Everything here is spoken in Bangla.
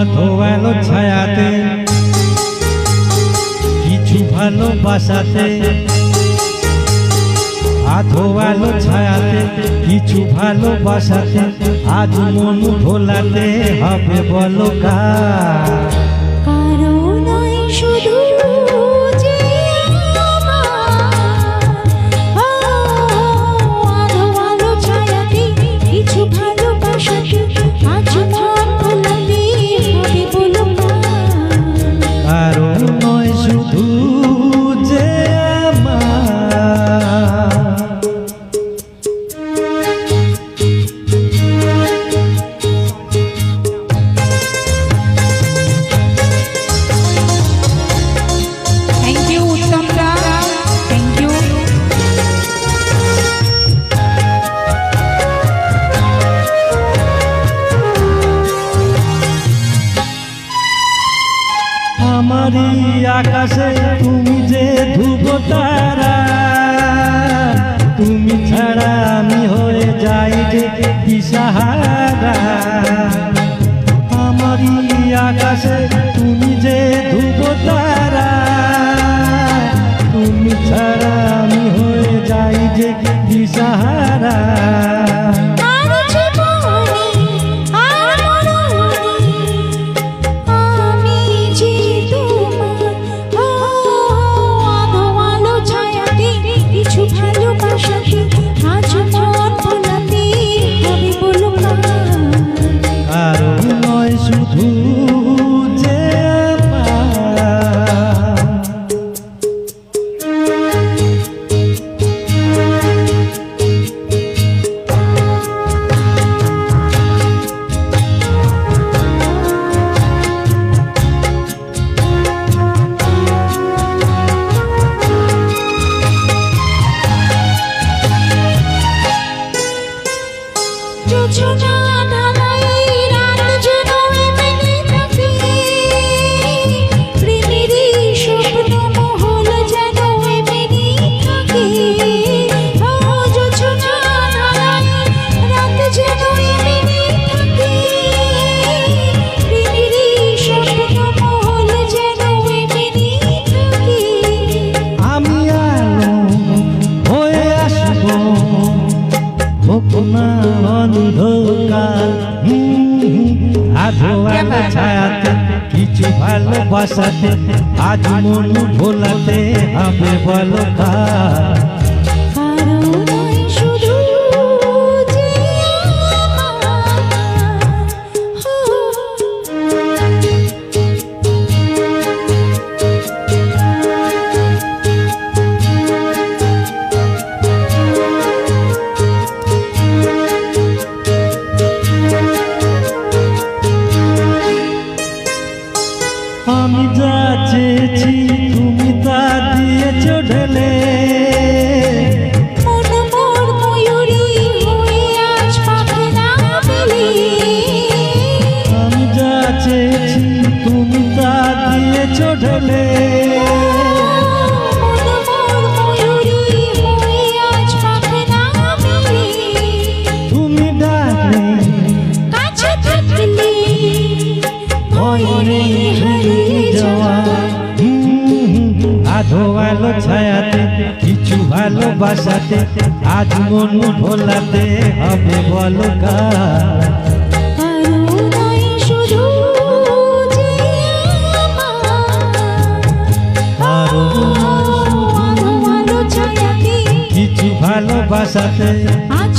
আধো আলো ছায়াতে কিছু ভালোবাসাতে, আধো আলো ছায়াতে কিছু ভালোবাসাতে, আজ মন ভোলাতে হবে বলো কার? কারো নয় শুধু যে আধো আলো ছায়াতে কিছু ভালোবাসাতে, আজ মন ভোলাতে হবে বলো কার? কারো নয় শুধু যে আমারই আকাশে তুমি যে ধ্রুব তারা, তুমি ছাড়া আমি হয়ে যাই যে দিশাহারা। আমারই আকাশে তুমি যে ধ্রুব তারা, তুমি ছাড়া আমি হয়ে যাই যে দিশাহারা। শুধু যে অন্ধকার আধো আলো ছায়াতে কিছু ভালোবাসাতে, আজ মন ভোলাতে হবে বলো কার? আমি যা চেয়েছি তুমি তা দিয়েছ ঢেলে, আমি যা চেয়েছি তুমি তা দিয়েছ ঢেলে। তুমি ডাকলে কাছে থাকলে আধো আলো ছায়াতে কিছু ভালোবাসাতে, আজ মন ভোলাতে হবে বলো কার? কিছু ভালোবাসাতে আজ